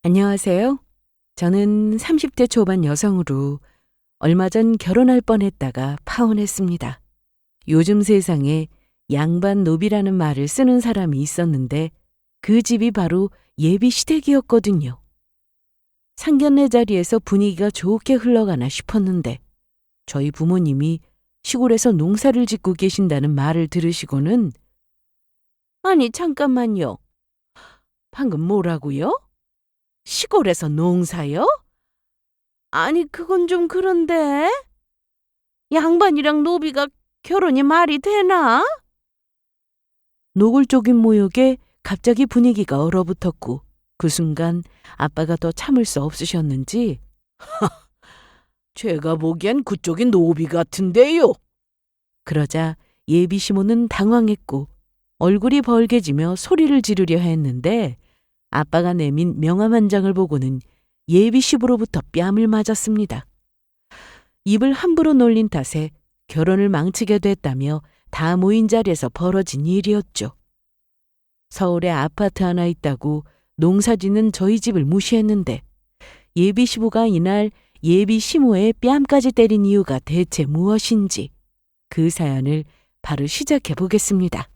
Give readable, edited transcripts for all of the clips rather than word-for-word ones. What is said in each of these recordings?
안녕하세요. 저는 30대 초반 여성으로 얼마 전 결혼할 뻔했다가 파혼했습니다. 요즘 세상에 양반 노비라는 말을 쓰는 사람이 있었는데 그 집이 바로 예비 시댁이었거든요. 상견례 자리에서 분위기가 좋게 흘러가나 싶었는데 저희 부모님이 시골에서 농사를 짓고 계신다는 말을 들으시고는 아니 잠깐만요. 방금 뭐라고요? 시골에서 농사요? 아니, 그건 좀 그런데. 양반이랑 노비가 결혼이 말이 되나? 노골적인 모욕에 갑자기 분위기가 얼어붙었고 그 순간 아빠가 더 참을 수 없으셨는지 제가 보기엔 그쪽이 노비 같은데요. 그러자 예비 시모는 당황했고 얼굴이 벌개지며 소리를 지르려 했는데 아빠가 내민 명함 한 장을 보고는 예비 시부로부터 뺨을 맞았습니다. 입을 함부로 놀린 탓에 결혼을 망치게 됐다며 다 모인 자리에서 벌어진 일이었죠. 서울에 아파트 하나 있다고 농사짓는 저희 집을 무시했는데 예비 시부가 이날 예비 시모의 뺨까지 때린 이유가 대체 무엇인지 그 사연을 바로 시작해 보겠습니다.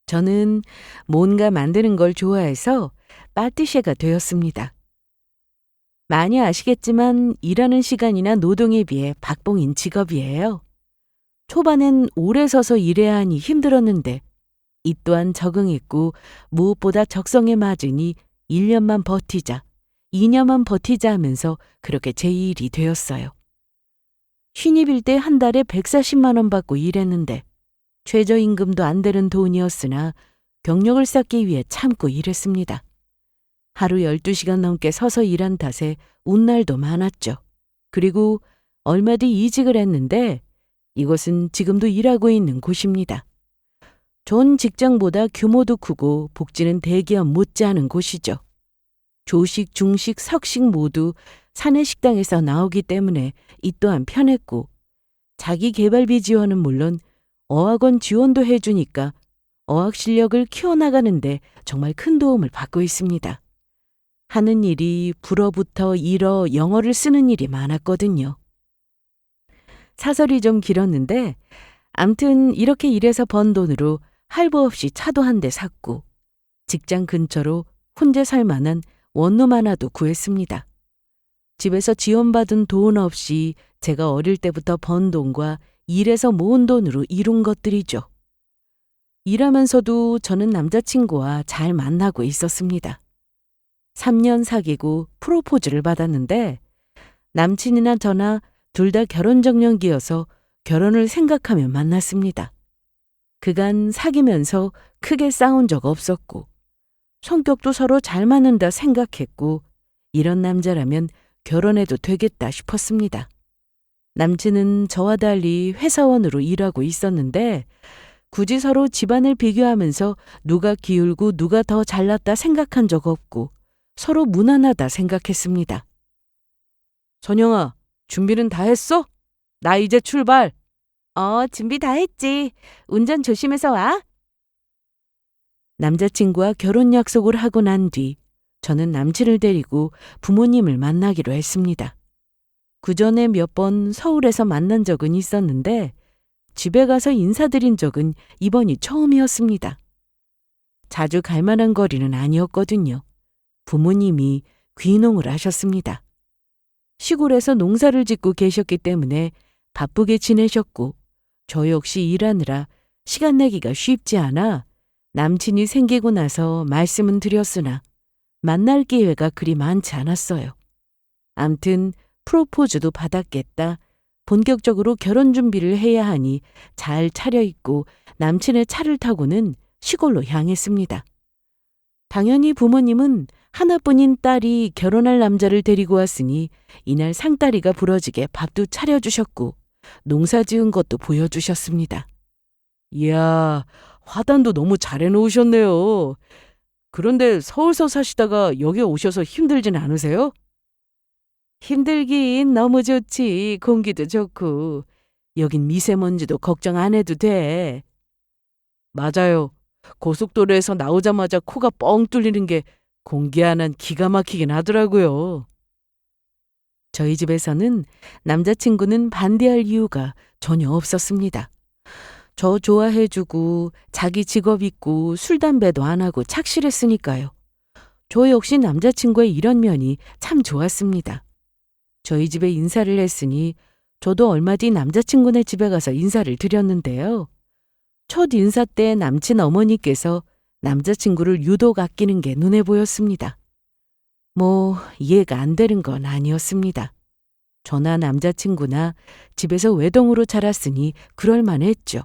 저는 뭔가 만드는 걸 좋아해서 파티셰가 되었습니다. 많이 아시겠지만 일하는 시간이나 노동에 비해 박봉인 직업이에요. 초반엔 오래 서서 일해야 하니 힘들었는데 이 또한 적응했고 무엇보다 적성에 맞으니 1년만 버티자, 2년만 버티자 하면서 그렇게 제 일이 되었어요. 신입일 때 한 달에 140만 원 받고 일했는데 최저임금도 안 되는 돈이었으나 경력을 쌓기 위해 참고 일했습니다. 하루 12시간 넘게 서서 일한 탓에 운 날도 많았죠. 그리고 얼마 뒤 이직을 했는데 이곳은 지금도 일하고 있는 곳입니다. 전 직장보다 규모도 크고 복지는 대기업 못지않은 곳이죠. 조식, 중식, 석식 모두 사내 식당에서 나오기 때문에 이 또한 편했고 자기 개발비 지원은 물론 어학원 지원도 해주니까 어학 실력을 키워나가는데 정말 큰 도움을 받고 있습니다. 하는 일이 불어부터 일어 영어를 쓰는 일이 많았거든요. 사설이 좀 길었는데 암튼 이렇게 일해서 번 돈으로 할부 없이 차도 한 대 샀고 직장 근처로 혼자 살 만한 원룸 하나도 구했습니다. 집에서 지원받은 돈 없이 제가 어릴 때부터 번 돈과 일해서 모은 돈으로 이룬 것들이죠. 일하면서도 저는 남자친구와 잘 만나고 있었습니다. 3년 사귀고 프로포즈를 받았는데 남친이나 저나 둘 다 결혼정년기여서 결혼을 생각하며 만났습니다. 그간 사귀면서 크게 싸운 적 없었고 성격도 서로 잘 맞는다 생각했고 이런 남자라면 결혼해도 되겠다 싶었습니다. 남친은 저와 달리 회사원으로 일하고 있었는데 굳이 서로 집안을 비교하면서 누가 기울고 누가 더 잘났다 생각한 적 없고 서로 무난하다 생각했습니다. 선영아, 준비는 다 했어? 나 이제 출발. 준비 다 했지. 운전 조심해서 와. 남자친구와 결혼 약속을 하고 난 뒤 저는 남친을 데리고 부모님을 만나기로 했습니다. 그 전에 몇 번 서울에서 만난 적은 있었는데 집에 가서 인사드린 적은 이번이 처음이었습니다. 자주 갈 만한 거리는 아니었거든요. 부모님이 귀농을 하셨습니다. 시골에서 농사를 짓고 계셨기 때문에 바쁘게 지내셨고 저 역시 일하느라 시간 내기가 쉽지 않아 남친이 생기고 나서 말씀은 드렸으나 만날 기회가 그리 많지 않았어요. 암튼 프로포즈도 받았겠다. 본격적으로 결혼 준비를 해야 하니 잘 차려입고 남친의 차를 타고는 시골로 향했습니다. 당연히 부모님은 하나뿐인 딸이 결혼할 남자를 데리고 왔으니 이날 상다리가 부러지게 밥도 차려주셨고 농사 지은 것도 보여주셨습니다. 이야, 화단도 너무 잘 해놓으셨네요. 그런데 서울서 사시다가 여기 오셔서 힘들진 않으세요? 힘들긴 너무 좋지. 공기도 좋고. 여긴 미세먼지도 걱정 안 해도 돼. 맞아요. 고속도로에서 나오자마자 코가 뻥 뚫리는 게 공기 하나는 기가 막히긴 하더라고요. 저희 집에서는 남자친구는 반대할 이유가 전혀 없었습니다. 저 좋아해주고 자기 직업 있고 술, 담배도 안 하고 착실했으니까요. 저 역시 남자친구의 이런 면이 참 좋았습니다. 저희 집에 인사를 했으니 저도 얼마 뒤 남자친구네 집에 가서 인사를 드렸는데요. 첫 인사 때 남친 어머니께서 남자친구를 유독 아끼는 게 눈에 보였습니다. 뭐 이해가 안 되는 건 아니었습니다. 저나 남자친구나 집에서 외동으로 자랐으니 그럴 만했죠.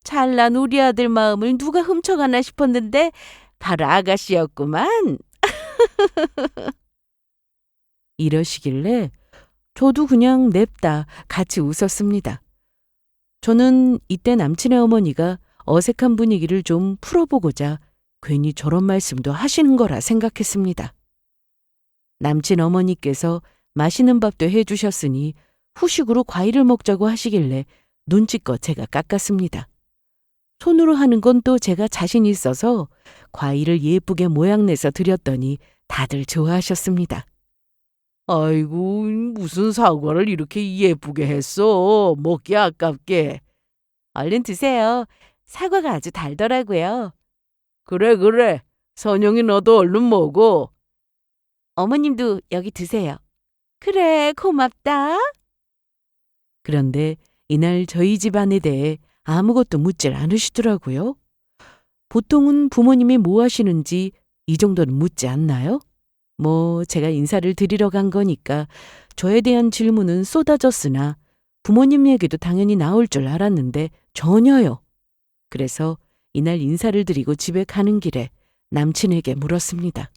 잘난 우리 아들 마음을 누가 훔쳐가나 싶었는데 바로 아가씨였구만. 이러시길래 저도 그냥 냅다 같이 웃었습니다. 저는 이때 남친의 어머니가 어색한 분위기를 좀 풀어보고자 괜히 저런 말씀도 하시는 거라 생각했습니다. 남친 어머니께서 맛있는 밥도 해주셨으니 후식으로 과일을 먹자고 하시길래 눈치껏 제가 깎았습니다. 손으로 하는 건 또 제가 자신 있어서 과일을 예쁘게 모양내서 드렸더니 다들 좋아하셨습니다. 아이고, 무슨 사과를 이렇게 예쁘게 했어. 먹기 아깝게. 얼른 드세요. 사과가 아주 달더라고요. 그래, 그래. 선영이 너도 얼른 먹어. 어머님도 여기 드세요. 그래, 고맙다. 그런데 이날 저희 집안에 대해 아무것도 묻질 않으시더라고요. 보통은 부모님이 뭐 하시는지 이 정도는 묻지 않나요? 뭐 제가 인사를 드리러 간 거니까 저에 대한 질문은 쏟아졌으나 부모님 얘기도 당연히 나올 줄 알았는데 전혀요. 그래서 이날 인사를 드리고 집에 가는 길에 남친에게 물었습니다.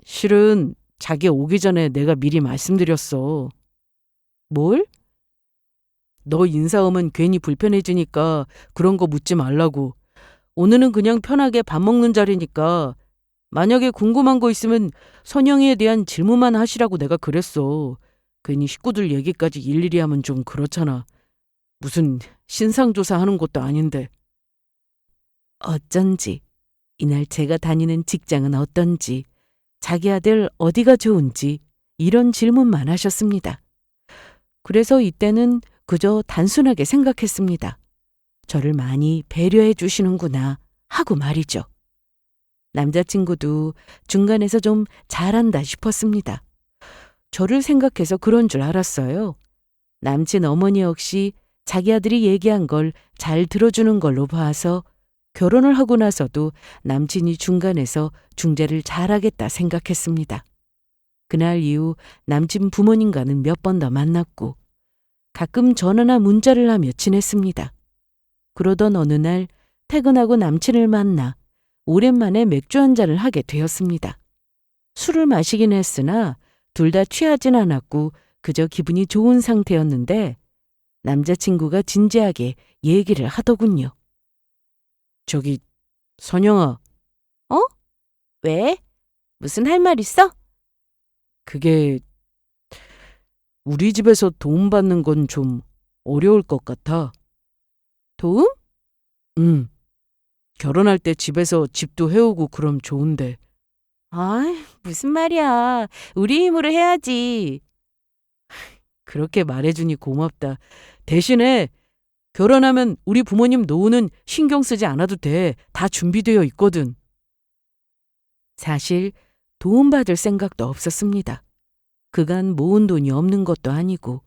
실은 자기 오기 전에 내가 미리 말씀드렸어. 뭘? 너 인사 오면 괜히 불편해지니까 그런 거 묻지 말라고. 오늘은 그냥 편하게 밥 먹는 자리니까 만약에 궁금한 거 있으면 선영이에 대한 질문만 하시라고 내가 그랬어. 괜히 식구들 얘기까지 일일이 하면 좀 그렇잖아. 무슨 신상조사 하는 것도 아닌데. 어쩐지 이날 제가 다니는 직장은 어떤지, 자기 아들 어디가 좋은지 이런 질문만 하셨습니다. 그래서 이때는 그저 단순하게 생각했습니다. 저를 많이 배려해 주시는구나 하고 말이죠. 남자친구도 중간에서 좀 잘한다 싶었습니다. 저를 생각해서 그런 줄 알았어요. 남친 어머니 역시 자기 아들이 얘기한 걸 잘 들어주는 걸로 봐서 결혼을 하고 나서도 남친이 중간에서 중재를 잘하겠다 생각했습니다. 그날 이후 남친 부모님과는 몇 번 더 만났고 가끔 전화나 문자를 하며 지냈습니다. 그러던 어느 날 퇴근하고 남친을 만나 오랜만에 맥주 한 잔을 하게 되었습니다. 술을 마시긴 했으나 둘 다 취하진 않았고 그저 기분이 좋은 상태였는데 남자친구가 진지하게 얘기를 하더군요. 저기, 선영아. 어? 왜? 무슨 할 말 있어? 그게 우리 집에서 도움 받는 건 좀 어려울 것 같아. 도움? 응. 결혼할 때 집에서 집도 해오고 그럼 좋은데. 아이, 무슨 말이야. 우리 힘으로 해야지. 그렇게 말해주니 고맙다. 대신에 결혼하면 우리 부모님 노후는 신경 쓰지 않아도 돼. 다 준비되어 있거든. 사실 도움받을 생각도 없었습니다. 그간 모은 돈이 없는 것도 아니고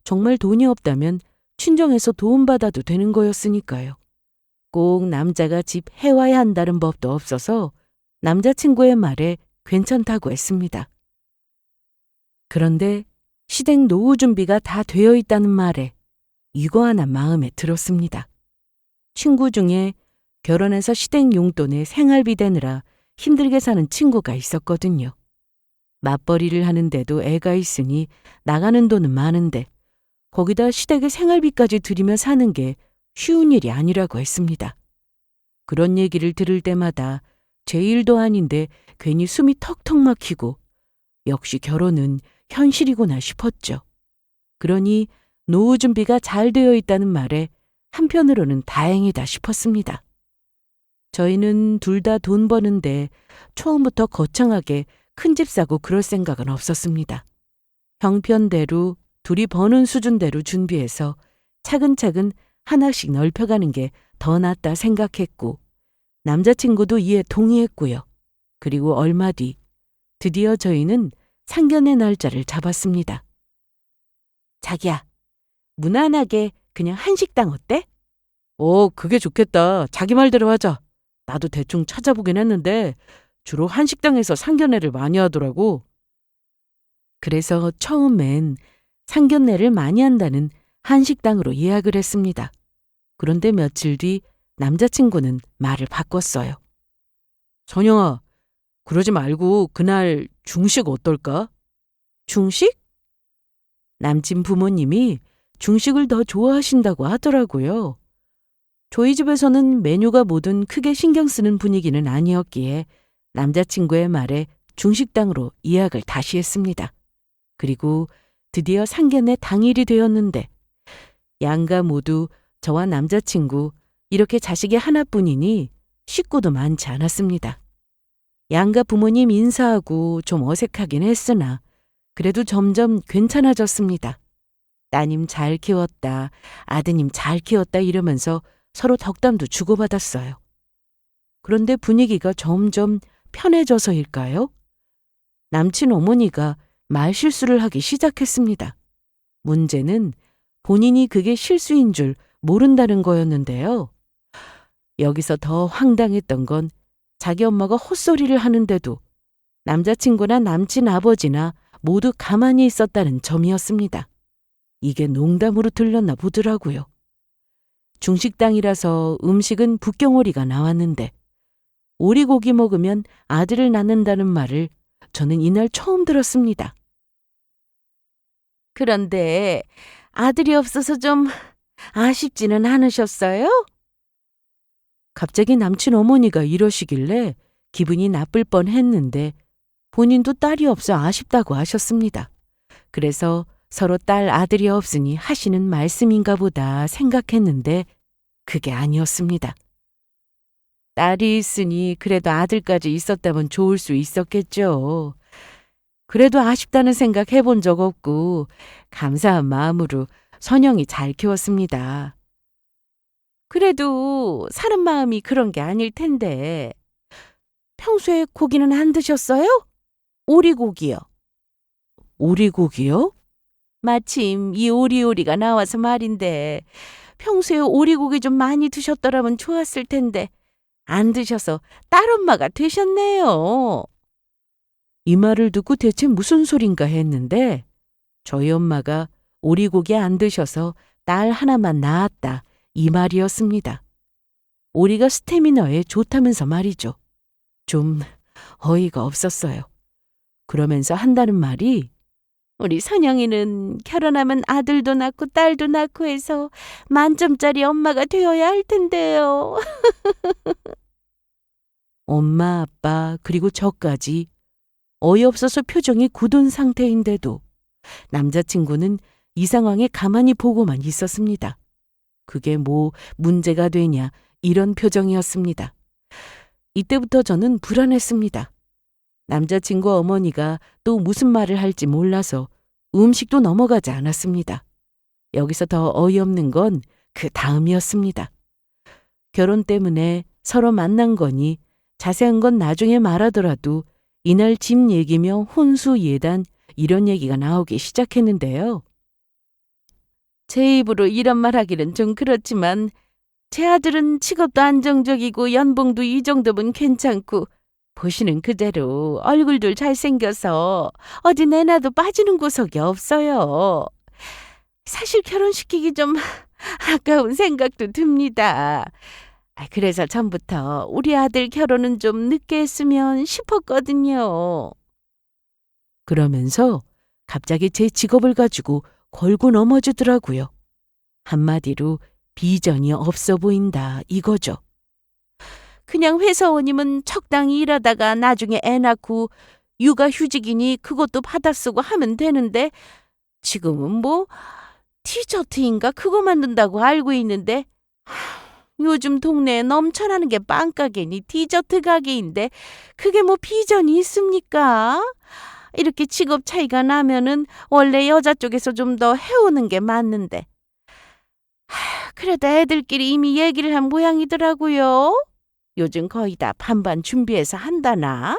정말 돈이 없다면 친정에서 도움받아도 되는 거였으니까요. 꼭 남자가 집 해와야 한다는 법도 없어서 남자친구의 말에 괜찮다고 했습니다. 그런데 시댁 노후 준비가 다 되어 있다는 말에 이거 하나 마음에 들었습니다. 친구 중에 결혼해서 시댁 용돈에 생활비 대느라 힘들게 사는 친구가 있었거든요. 맞벌이를 하는데도 애가 있으니 나가는 돈은 많은데 거기다 시댁에 생활비까지 들이며 사는 게 쉬운 일이 아니라고 했습니다. 그런 얘기를 들을 때마다 제 일도 아닌데 괜히 숨이 턱턱 막히고 역시 결혼은 현실이구나 싶었죠. 그러니 노후 준비가 잘 되어 있다는 말에 한편으로는 다행이다 싶었습니다. 저희는 둘 다 돈 버는데 처음부터 거창하게 큰 집 사고 그럴 생각은 없었습니다. 형편대로 둘이 버는 수준대로 준비해서 차근차근 하나씩 넓혀가는 게 더 낫다 생각했고 남자친구도 이에 동의했고요. 그리고 얼마 뒤 드디어 저희는 상견례 날짜를 잡았습니다. 자기야, 무난하게 그냥 한식당 어때? 그게 좋겠다. 자기 말대로 하자. 나도 대충 찾아보긴 했는데 주로 한식당에서 상견례를 많이 하더라고. 그래서 처음엔 상견례를 많이 한다는 한식당으로 예약을 했습니다. 그런데 며칠 뒤 남자친구는 말을 바꿨어요. 선영아, 그러지 말고 그날 중식 어떨까? 중식? 남친 부모님이 중식을 더 좋아하신다고 하더라고요. 저희 집에서는 메뉴가 뭐든 크게 신경 쓰는 분위기는 아니었기에 남자친구의 말에 중식당으로 예약을 다시 했습니다. 그리고 드디어 상견례 당일이 되었는데 양가 모두 저와 남자친구 이렇게 자식이 하나뿐이니 식구도 많지 않았습니다. 양가 부모님 인사하고 좀 어색하긴 했으나 그래도 점점 괜찮아졌습니다. 따님 잘 키웠다, 아드님 잘 키웠다 이러면서 서로 덕담도 주고받았어요. 그런데 분위기가 점점 편해져서일까요? 남친 어머니가 말실수를 하기 시작했습니다. 문제는 본인이 그게 실수인 줄 모른다는 거였는데요. 여기서 더 황당했던 건 자기 엄마가 헛소리를 하는데도 남자친구나 남친 아버지나 모두 가만히 있었다는 점이었습니다. 이게 농담으로 들렸나 보더라고요. 중식당이라서 음식은 북경오리가 나왔는데 오리고기 먹으면 아들을 낳는다는 말을 저는 이날 처음 들었습니다. 그런데 아들이 없어서 좀 아쉽지는 않으셨어요? 갑자기 남친 어머니가 이러시길래 기분이 나쁠 뻔했는데 본인도 딸이 없어 아쉽다고 하셨습니다. 그래서 서로 딸 아들이 없으니 하시는 말씀인가 보다 생각했는데 그게 아니었습니다. 딸이 있으니 그래도 아들까지 있었다면 좋을 수 있었겠죠. 그래도 아쉽다는 생각 해본 적 없고 감사한 마음으로 선영이 잘 키웠습니다. 그래도 사람 마음이 그런 게 아닐 텐데 평소에 고기는 안 드셨어요? 오리고기요. 오리고기요? 마침 이 오리오리가 나와서 말인데 평소에 오리고기 좀 많이 드셨더라면 좋았을 텐데 안 드셔서 딸엄마가 되셨네요. 이 말을 듣고 대체 무슨 소린가 했는데 저희 엄마가 오리고기 안 드셔서 딸 하나만 낳았다 이 말이었습니다. 오리가 스태미너에 좋다면서 말이죠. 좀 어이가 없었어요. 그러면서 한다는 말이 우리 선영이는 결혼하면 아들도 낳고 딸도 낳고 해서 만점짜리 엄마가 되어야 할 텐데요. 엄마, 아빠 그리고 저까지 어이없어서 표정이 굳은 상태인데도 남자친구는 이 상황에 가만히 보고만 있었습니다. 그게 뭐 문제가 되냐 이런 표정이었습니다. 이때부터 저는 불안했습니다. 남자친구 어머니가 또 무슨 말을 할지 몰라서 음식도 넘어가지 않았습니다. 여기서 더 어이없는 건 그 다음이었습니다. 결혼 때문에 서로 만난 거니 자세한 건 나중에 말하더라도 이날 집 얘기며 혼수 예단 이런 얘기가 나오기 시작했는데요. 제 입으로 이런 말 하기는 좀 그렇지만 제 아들은 직업도 안정적이고 연봉도 이 정도면 괜찮고 보시는 그대로 얼굴도 잘생겨서 어디 내놔도 빠지는 구석이 없어요. 사실 결혼시키기 좀 아까운 생각도 듭니다. 그래서 전부터 우리 아들 결혼은 좀 늦게 했으면 싶었거든요. 그러면서 갑자기 제 직업을 가지고 걸고 넘어지더라고요. 한마디로 비전이 없어 보인다 이거죠. 그냥 회사원이면 적당히 일하다가 나중에 애 낳고 육아휴직이니 그것도 받아 쓰고 하면 되는데 지금은 뭐 디저트인가 그거 만든다고 알고 있는데 요즘 동네에 넘쳐나는 게 빵가게니 디저트 가게인데 그게 뭐 비전이 있습니까? 이렇게 직업 차이가 나면은 원래 여자 쪽에서 좀 더 해오는 게 맞는데. 그래도 애들끼리 이미 얘기를 한 모양이더라고요. 요즘 거의 다 반반 준비해서 한다나?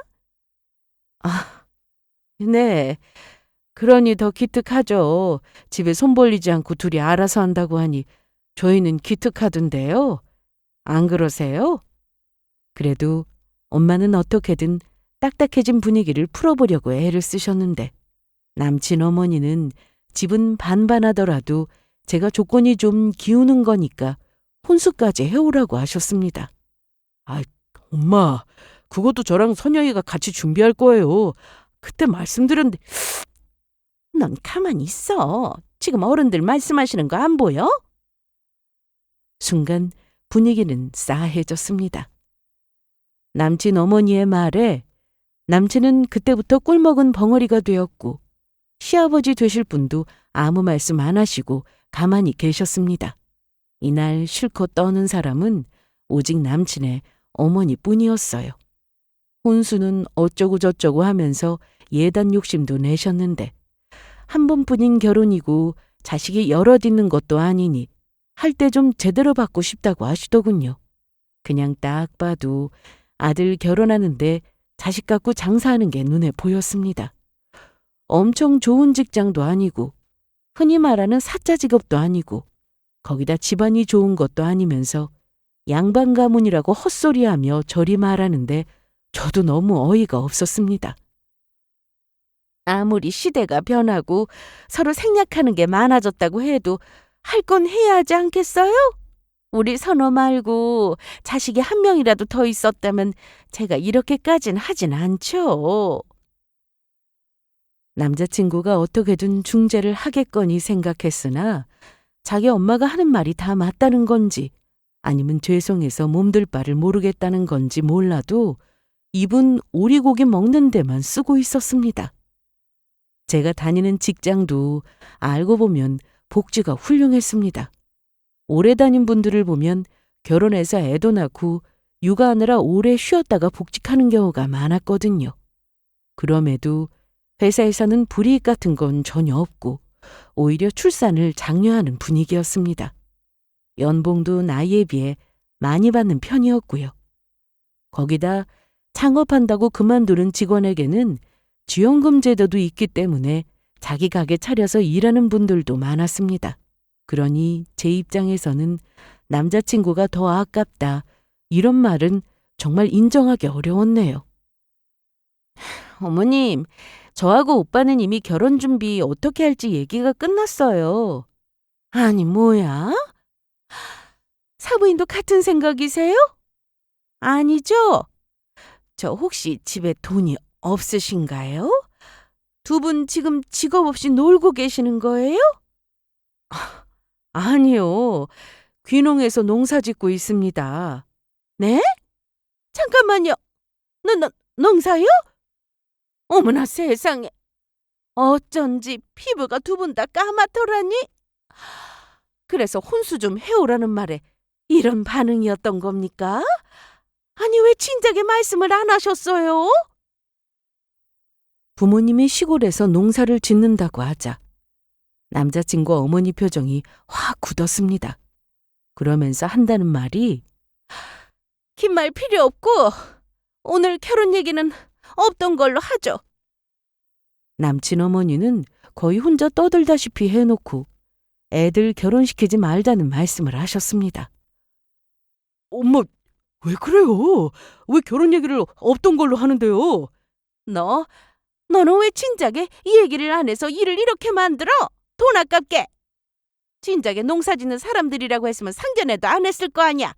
아, 네. 그러니 더 기특하죠. 집에 손 벌리지 않고 둘이 알아서 한다고 하니 저희는 기특하던데요. 안 그러세요? 그래도 엄마는 어떻게든 딱딱해진 분위기를 풀어보려고 애를 쓰셨는데 남친 어머니는 집은 반반하더라도 제가 조건이 좀 기우는 거니까 혼수까지 해오라고 하셨습니다. 아, 엄마, 그것도 저랑 선영이가 같이 준비할 거예요. 그때 말씀드렸는데. 넌 가만히 있어. 지금 어른들 말씀하시는 거 안 보여? 순간 분위기는 싸해졌습니다. 남친 어머니의 말에 남친은 그때부터 꿀먹은 벙어리가 되었고 시아버지 되실 분도 아무 말씀 안 하시고 가만히 계셨습니다. 이날 실컷 떠는 사람은 오직 남친의 어머니뿐이었어요. 혼수는 어쩌고 저쩌고 하면서 예단 욕심도 내셨는데 한 번뿐인 결혼이고 자식이 여럿 있는 것도 아니니 할 때 좀 제대로 받고 싶다고 하시더군요. 그냥 딱 봐도 아들 결혼하는데 자식 갖고 장사하는 게 눈에 보였습니다. 엄청 좋은 직장도 아니고 흔히 말하는 사짜 직업도 아니고 거기다 집안이 좋은 것도 아니면서 양반 가문이라고 헛소리하며 저리 말하는데 저도 너무 어이가 없었습니다. 아무리 시대가 변하고 서로 생략하는 게 많아졌다고 해도 할 건 해야 하지 않겠어요? 우리 선호 말고 자식이 한 명이라도 더 있었다면 제가 이렇게까진 하진 않죠. 남자친구가 어떻게든 중재를 하겠거니 생각했으나 자기 엄마가 하는 말이 다 맞다는 건지 아니면 죄송해서 몸둘 바를 모르겠다는 건지 몰라도 입은 오리고기 먹는 데만 쓰고 있었습니다. 제가 다니는 직장도 알고 보면 복지가 훌륭했습니다. 오래 다닌 분들을 보면 결혼해서 애도 낳고 육아하느라 오래 쉬었다가 복직하는 경우가 많았거든요. 그럼에도 회사에서는 불이익 같은 건 전혀 없고 오히려 출산을 장려하는 분위기였습니다. 연봉도 나이에 비해 많이 받는 편이었고요. 거기다 창업한다고 그만두는 직원에게는 지원금 제도도 있기 때문에 자기 가게 차려서 일하는 분들도 많았습니다. 그러니 제 입장에서는 남자친구가 더 아깝다 이런 말은 정말 인정하기 어려웠네요. 어머님, 저하고 오빠는 이미 결혼 준비 어떻게 할지 얘기가 끝났어요. 아니 뭐야? 사부인도 같은 생각이세요? 아니죠? 저 혹시 집에 돈이 없으신가요? 두 분 지금 직업 없이 놀고 계시는 거예요? 아니요. 귀농해서 농사 짓고 있습니다. 네? 잠깐만요. 농사요? 어머나 세상에. 어쩐지 피부가 두 분 다 까맣더라니. 그래서 혼수 좀 해오라는 말에 이런 반응이었던 겁니까? 아니 왜 진작에 말씀을 안 하셨어요? 부모님이 시골에서 농사를 짓는다고 하자 남자친구 어머니 표정이 확 굳었습니다. 그러면서 한다는 말이 긴 말 필요 없고 오늘 결혼 얘기는 없던 걸로 하죠. 남친 어머니는 거의 혼자 떠들다시피 해놓고 애들 결혼시키지 말자는 말씀을 하셨습니다. 엄마, 왜 그래요? 왜 결혼 얘기를 없던 걸로 하는데요? 너는 왜 진작에 이 얘기를 안 해서 일을 이렇게 만들어? 돈 아깝게. 진작에 농사 짓는 사람들이라고 했으면 상견례도 안 했을 거 아니야.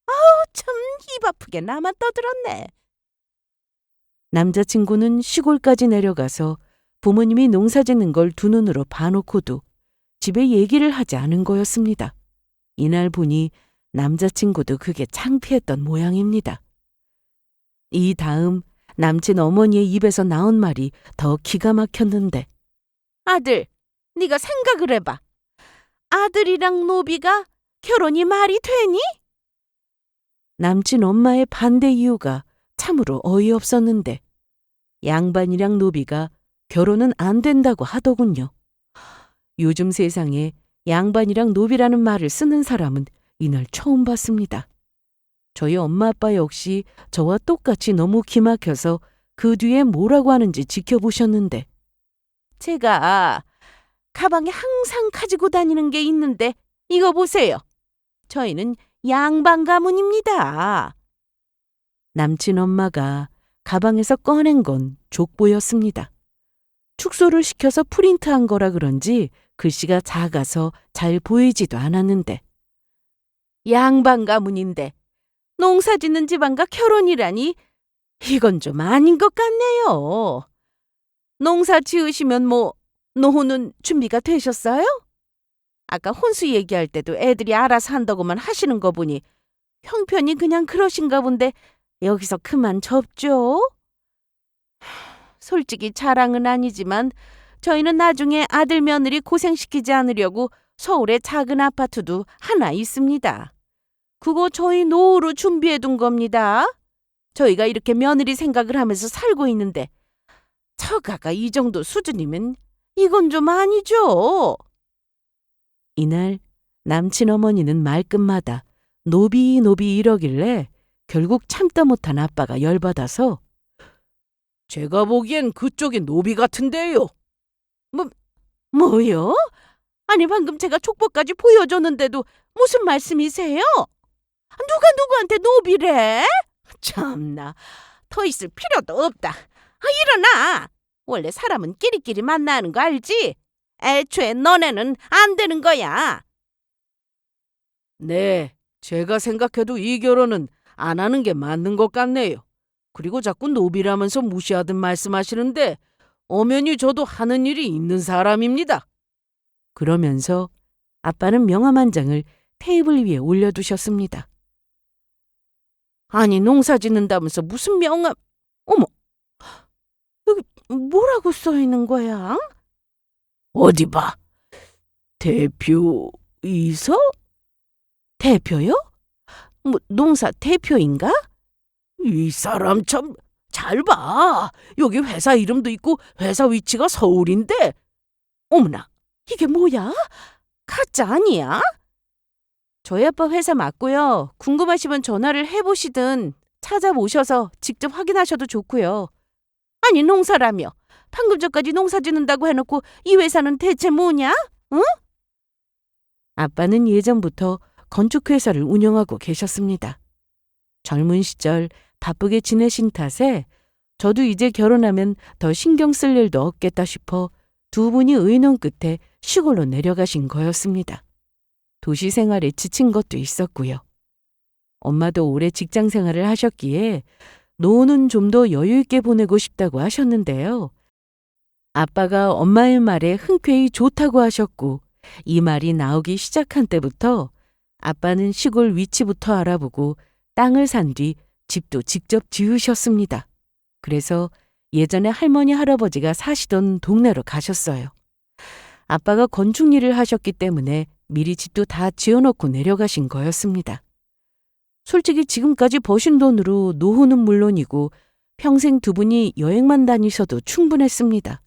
아우 참 입 아프게 나만 떠들었네. 남자친구는 시골까지 내려가서 부모님이 농사 짓는 걸 두 눈으로 봐놓고도 집에 얘기를 하지 않은 거였습니다. 이날 보니 남자친구도 그게 창피했던 모양입니다. 이 다음 남친 어머니의 입에서 나온 말이 더 기가 막혔는데 아들, 네가 생각을 해봐. 아들이랑 노비가 결혼이 말이 되니? 남친 엄마의 반대 이유가 참으로 어이없었는데 양반이랑 노비가 결혼은 안 된다고 하더군요. 요즘 세상에 양반이랑 노비라는 말을 쓰는 사람은 이날 처음 봤습니다. 저희 엄마 아빠 역시 저와 똑같이 너무 기막혀서 그 뒤에 뭐라고 하는지 지켜보셨는데 제가 가방에 항상 가지고 다니는 게 있는데 이거 보세요. 저희는 양반 가문입니다. 남친 엄마가 가방에서 꺼낸 건 족보였습니다. 축소를 시켜서 프린트한 거라 그런지 글씨가 작아서 잘 보이지도 않았는데 양반 가문인데 농사 짓는 집안과 결혼이라니 이건 좀 아닌 것 같네요. 농사 지으시면 노후는 준비가 되셨어요? 아까 혼수 얘기할 때도 애들이 알아서 한다고만 하시는 거 보니 형편이 그냥 그러신가 본데 여기서 그만 접죠? 솔직히 자랑은 아니지만 저희는 나중에 아들 며느리 고생시키지 않으려고 서울에 작은 아파트도 하나 있습니다. 그거 저희 노후로 준비해둔 겁니다. 저희가 이렇게 며느리 생각을 하면서 살고 있는데 처가가 이 정도 수준이면 이건 좀 아니죠. 이날 남친 어머니는 말끝마다 노비 이러길래 결국 참다 못한 아빠가 열받아서 제가 보기엔 그쪽이 노비 같은데요. 뭐요? 아니 방금 제가 족보까지 보여줬는데도 무슨 말씀이세요? 누가 누구한테 노비래? 참나, 더 있을 필요도 없다. 일어나! 원래 사람은 끼리끼리 만나는 거 알지? 애초에 너네는 안 되는 거야. 네, 제가 생각해도 이 결혼은 안 하는 게 맞는 것 같네요. 그리고 자꾸 노비라면서 무시하듯 말씀하시는데 엄연히 저도 하는 일이 있는 사람입니다. 그러면서 아빠는 명함 한 장을 테이블 위에 올려두셨습니다. 아니 농사 짓는다면서 무슨 명함? 어머, 여기 뭐라고 써 있는 거야? 어디 봐. 대표이서? 대표요? 농사 대표인가? 이 사람 참 잘 봐. 여기 회사 이름도 있고 회사 위치가 서울인데. 어머나, 이게 뭐야? 가짜 아니야? 저희 아빠 회사 맞고요. 궁금하시면 전화를 해보시든 찾아보셔서 직접 확인하셔도 좋고요. 아니 농사라며. 방금 전까지 농사 짓는다고 해놓고 이 회사는 대체 뭐냐? 응? 아빠는 예전부터 건축회사를 운영하고 계셨습니다. 젊은 시절 바쁘게 지내신 탓에 저도 이제 결혼하면 더 신경 쓸 일도 없겠다 싶어 두 분이 의논 끝에 시골로 내려가신 거였습니다. 도시 생활에 지친 것도 있었고요. 엄마도 오래 직장 생활을 하셨기에 노후는 좀 더 여유 있게 보내고 싶다고 하셨는데요. 아빠가 엄마의 말에 흔쾌히 좋다고 하셨고 이 말이 나오기 시작한 때부터 아빠는 시골 위치부터 알아보고 땅을 산 뒤 집도 직접 지으셨습니다. 그래서 예전에 할머니 할아버지가 사시던 동네로 가셨어요. 아빠가 건축 일을 하셨기 때문에 미리 집도 다 지어놓고 내려가신 거였습니다. 솔직히 지금까지 버신 돈으로 노후는 물론이고 평생 두 분이 여행만 다니셔도 충분했습니다.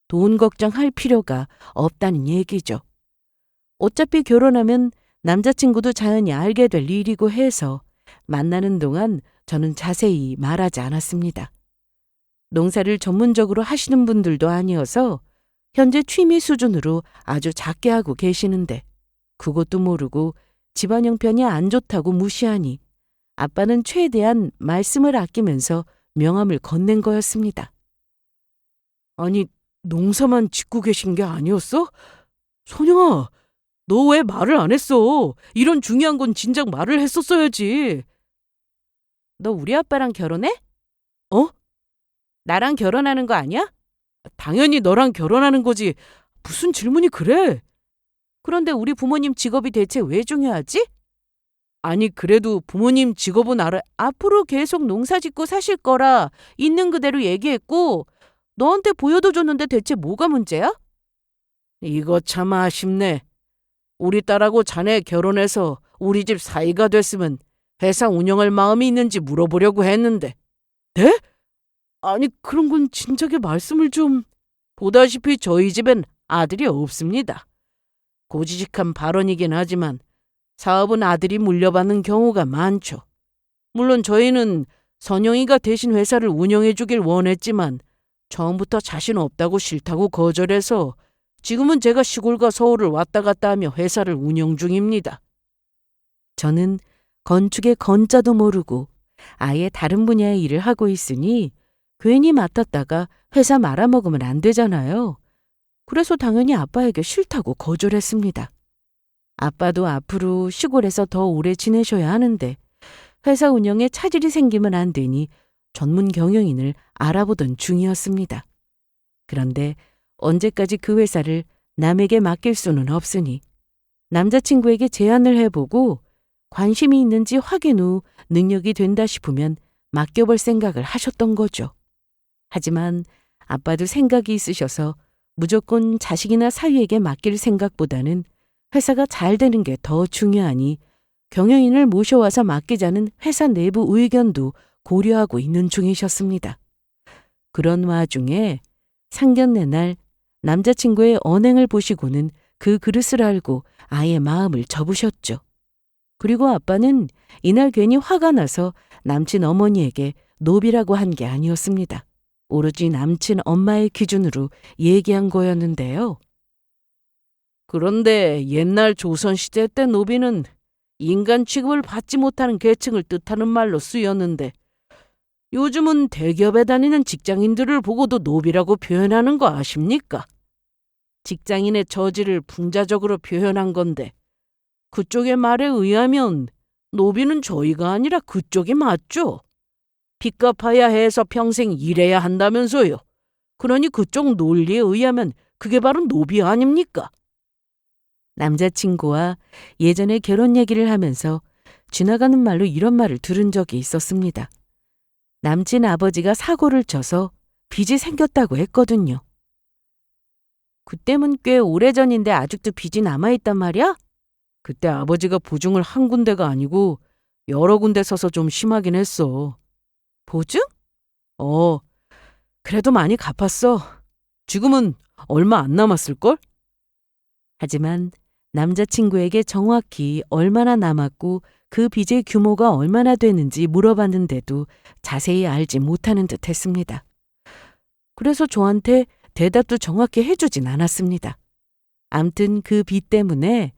돈 걱정할 필요가 없다는 얘기죠. 어차피 결혼하면 남자친구도 자연히 알게 될 일이고 해서 만나는 동안 저는 자세히 말하지 않았습니다. 농사를 전문적으로 하시는 분들도 아니어서 현재 취미 수준으로 아주 작게 하고 계시는데 그것도 모르고 집안 형편이 안 좋다고 무시하니 아빠는 최대한 말씀을 아끼면서 명함을 건넨 거였습니다. 아니, 농사만 짓고 계신 게 아니었어? 선영아, 너 왜 말을 안 했어? 이런 중요한 건 진작 말을 했었어야지. 너 우리 아빠랑 결혼해? 어? 나랑 결혼하는 거 아니야? 당연히 너랑 결혼하는 거지. 무슨 질문이 그래? 그런데 우리 부모님 직업이 대체 왜 중요하지? 아니 그래도 부모님 직업은 알아. 앞으로 계속 농사 짓고 사실 거라 있는 그대로 얘기했고 너한테 보여도 줬는데 대체 뭐가 문제야? 이거 참 아쉽네. 우리 딸하고 자네 결혼해서 우리 집 사위가 됐으면 회사 운영할 마음이 있는지 물어보려고 했는데. 네? 아니, 그런 건 진작에 말씀을 좀... 보다시피 저희 집엔 아들이 없습니다. 고지식한 발언이긴 하지만 사업은 아들이 물려받는 경우가 많죠. 물론 저희는 선영이가 대신 회사를 운영해 주길 원했지만 처음부터 자신 없다고 싫다고 거절해서 지금은 제가 시골과 서울을 왔다 갔다 하며 회사를 운영 중입니다. 저는 건축의 건자도 모르고 아예 다른 분야의 일을 하고 있으니 괜히 맡았다가 회사 말아먹으면 안 되잖아요. 그래서 당연히 아빠에게 싫다고 거절했습니다. 아빠도 앞으로 시골에서 더 오래 지내셔야 하는데 회사 운영에 차질이 생기면 안 되니 전문 경영인을 알아보던 중이었습니다. 그런데 언제까지 그 회사를 남에게 맡길 수는 없으니 남자친구에게 제안을 해보고 관심이 있는지 확인 후 능력이 된다 싶으면 맡겨볼 생각을 하셨던 거죠. 하지만 아빠도 생각이 있으셔서 무조건 자식이나 사위에게 맡길 생각보다는 회사가 잘 되는 게 더 중요하니 경영인을 모셔와서 맡기자는 회사 내부 의견도 고려하고 있는 중이셨습니다. 그런 와중에 상견례 날 남자친구의 언행을 보시고는 그 그릇을 알고 아예 마음을 접으셨죠. 그리고 아빠는 이날 괜히 화가 나서 남친 어머니에게 노비라고 한 게 아니었습니다. 오로지 남친 엄마의 기준으로 얘기한 거였는데요. 그런데 옛날 조선시대 때 노비는 인간 취급을 받지 못하는 계층을 뜻하는 말로 쓰였는데 요즘은 대기업에 다니는 직장인들을 보고도 노비라고 표현하는 거 아십니까? 직장인의 저지를 풍자적으로 표현한 건데 그쪽의 말에 의하면 노비는 저희가 아니라 그쪽이 맞죠. 빚 갚아야 해서 평생 일해야 한다면서요. 그러니 그쪽 논리에 의하면 그게 바로 노비 아닙니까? 남자친구와 예전에 결혼 얘기를 하면서 지나가는 말로 이런 말을 들은 적이 있었습니다. 남친 아버지가 사고를 쳐서 빚이 생겼다고 했거든요. 그때면 꽤 오래전인데 아직도 빚이 남아있단 말이야? 그때 아버지가 보증을 한 군데가 아니고 여러 군데 서서 좀 심하긴 했어. 보증? 그래도 많이 갚았어. 지금은 얼마 안 남았을걸? 하지만 남자친구에게 정확히 얼마나 남았고 그 빚의 규모가 얼마나 되는지 물어봤는데도 자세히 알지 못하는 듯 했습니다. 그래서 저한테 대답도 정확히 해주진 않았습니다. 암튼 그 빚 때문에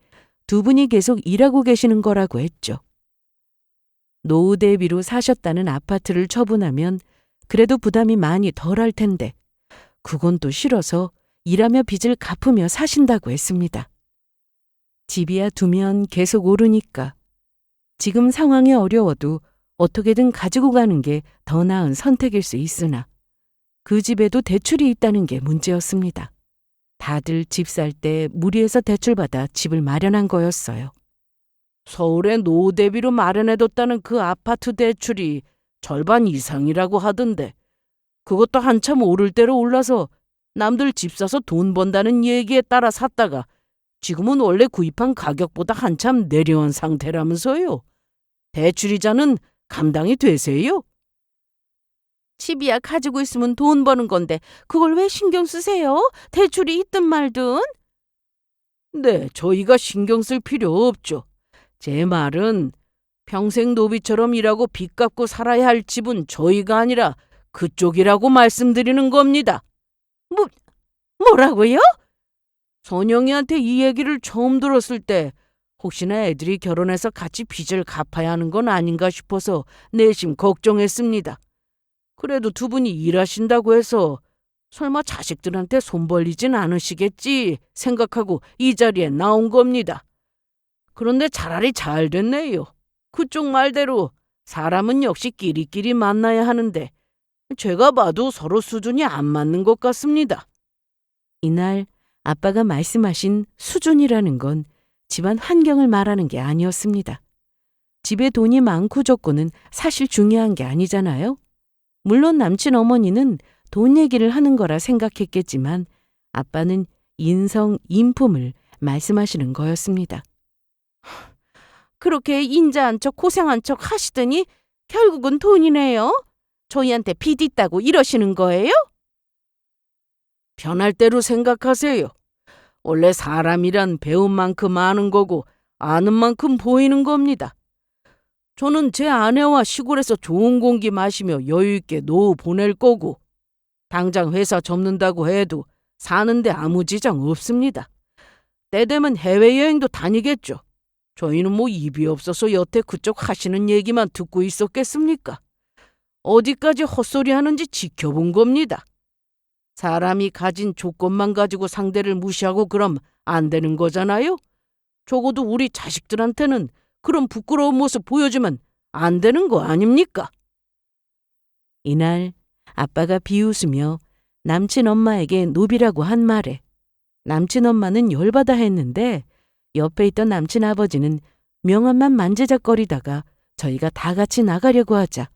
두 분이 계속 일하고 계시는 거라고 했죠. 노후 대비로 사셨다는 아파트를 처분하면 그래도 부담이 많이 덜할 텐데 그건 또 싫어서 일하며 빚을 갚으며 사신다고 했습니다. 집이야 두면 계속 오르니까 지금 상황이 어려워도 어떻게든 가지고 가는 게 더 나은 선택일 수 있으나 그 집에도 대출이 있다는 게 문제였습니다. 다들 집 살 때 무리해서 대출받아 집을 마련한 거였어요. 서울에 노후 대비로 마련해뒀다는 그 아파트 대출이 절반 이상이라고 하던데 그것도 한참 오를 대로 올라서 남들 집 사서 돈 번다는 얘기에 따라 샀다가 지금은 원래 구입한 가격보다 한참 내려온 상태라면서요. 대출이자는 감당이 되세요? 집이야 가지고 있으면 돈 버는 건데 그걸 왜 신경 쓰세요? 대출이 있든 말든. 네, 저희가 신경 쓸 필요 없죠. 제 말은 평생 노비처럼 일하고 빚 갚고 살아야 할 집은 저희가 아니라 그쪽이라고 말씀드리는 겁니다. 뭐라고요? 선영이한테 이 얘기를 처음 들었을 때 혹시나 애들이 결혼해서 같이 빚을 갚아야 하는 건 아닌가 싶어서 내심 걱정했습니다. 그래도 두 분이 일하신다고 해서 설마 자식들한테 손 벌리진 않으시겠지 생각하고 이 자리에 나온 겁니다. 그런데 차라리 잘 됐네요. 그쪽 말대로 사람은 역시 끼리끼리 만나야 하는데 제가 봐도 서로 수준이 안 맞는 것 같습니다. 이날 아빠가 말씀하신 수준이라는 건 집안 환경을 말하는 게 아니었습니다. 집에 돈이 많고 적고는 사실 중요한 게 아니잖아요. 물론 남친 어머니는 돈 얘기를 하는 거라 생각했겠지만 아빠는 인성, 인품을 말씀하시는 거였습니다. 그렇게 인자한 척 고생한 척 하시더니 결국은 돈이네요. 저희한테 빚 있다고 이러시는 거예요? 편할 대로 생각하세요. 원래 사람이란 배운 만큼 아는 거고 아는 만큼 보이는 겁니다. 저는 제 아내와 시골에서 좋은 공기 마시며 여유 있게 노후 보낼 거고 당장 회사 접는다고 해도 사는데 아무 지장 없습니다. 때 되면 해외여행도 다니겠죠. 저희는 뭐 입이 없어서 여태 그쪽 하시는 얘기만 듣고 있었겠습니까? 어디까지 헛소리 하는지 지켜본 겁니다. 사람이 가진 조건만 가지고 상대를 무시하고 그럼 안 되는 거잖아요? 적어도 우리 자식들한테는 그런 부끄러운 모습 보여주면 안 되는 거 아닙니까? 이날 아빠가 비웃으며 남친 엄마에게 노비라고 한 말에 남친 엄마는 열받아 했는데 옆에 있던 남친 아버지는 명함만 만지작거리다가 저희가 다 같이 나가려고 하자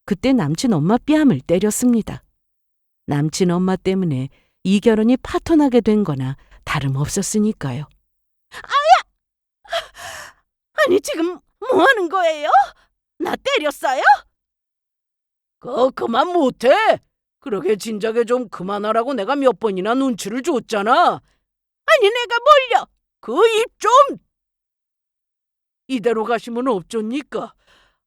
그때 남친 엄마 뺨을 때렸습니다. 남친 엄마 때문에 이 결혼이 파토나게 된 거나 다름없었으니까요. 아니 지금 뭐 하는 거예요? 나 때렸어요? 그만 못해. 그러게 진작에 좀 그만하라고 내가 몇 번이나 눈치를 줬잖아. 아니 내가 뭘요? 그 입 좀. 이대로 가시면 없죠니까.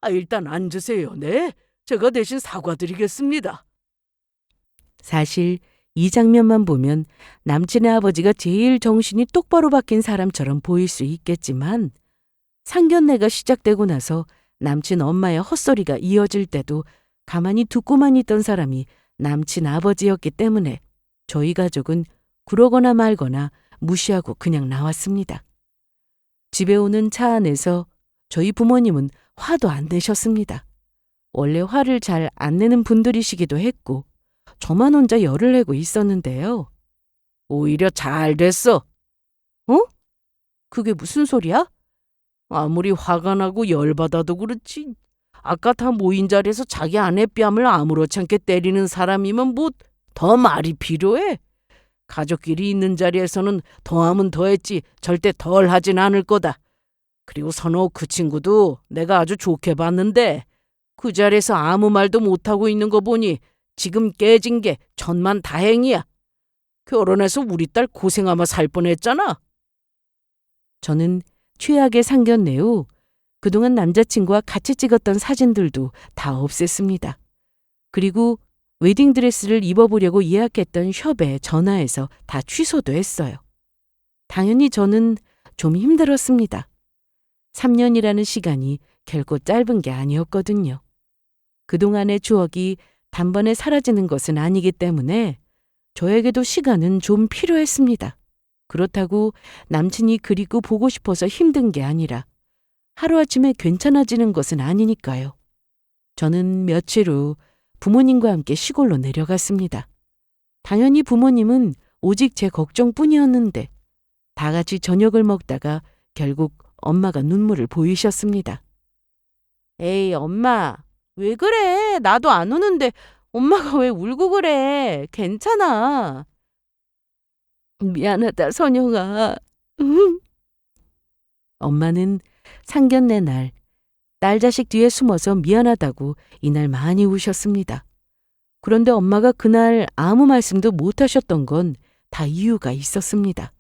일단 앉으세요. 네? 제가 대신 사과드리겠습니다. 사실 이 장면만 보면 남친의 아버지가 제일 정신이 똑바로 박힌 사람처럼 보일 수 있겠지만 상견례가 시작되고 나서 남친 엄마의 헛소리가 이어질 때도 가만히 듣고만 있던 사람이 남친 아버지였기 때문에 저희 가족은 그러거나 말거나 무시하고 그냥 나왔습니다. 집에 오는 차 안에서 저희 부모님은 화도 안 내셨습니다. 원래 화를 잘 안 내는 분들이시기도 했고 저만 혼자 열을 내고 있었는데요. 오히려 잘 됐어. 그게 무슨 소리야? 아무리 화가 나고 열받아도 그렇지. 아까 다 모인 자리에서 자기 아내 뺨을 아무렇지 않게 때리는 사람이면 뭐 더 말이 필요해? 가족끼리 있는 자리에서는 더하면 더했지 절대 덜 하진 않을 거다. 그리고 선호 그 친구도 내가 아주 좋게 봤는데 그 자리에서 아무 말도 못하고 있는 거 보니 지금 깨진 게 천만다행이야. 결혼해서 우리 딸 고생하며 살 뻔했잖아. 저는 최악의 상견례 후 그동안 남자친구와 같이 찍었던 사진들도 다 없앴습니다. 그리고 웨딩드레스를 입어보려고 예약했던 숍에 전화해서 다 취소도 했어요. 당연히 저는 좀 힘들었습니다. 3년이라는 시간이 결코 짧은 게 아니었거든요. 그동안의 추억이 단번에 사라지는 것은 아니기 때문에 저에게도 시간은 좀 필요했습니다. 그렇다고 남친이 그립고 보고 싶어서 힘든 게 아니라 하루아침에 괜찮아지는 것은 아니니까요. 저는 며칠 후 부모님과 함께 시골로 내려갔습니다. 당연히 부모님은 오직 제 걱정뿐이었는데 다 같이 저녁을 먹다가 결국 엄마가 눈물을 보이셨습니다. 에이 엄마 왜 그래? 나도 안 우는데 엄마가 왜 울고 그래? 괜찮아. 미안하다, 선영아. 엄마는 상견례 날, 딸 자식 뒤에 숨어서 미안하다고 이날 많이 우셨습니다. 그런데 엄마가 그날 아무 말씀도 못 하셨던 건 다 이유가 있었습니다.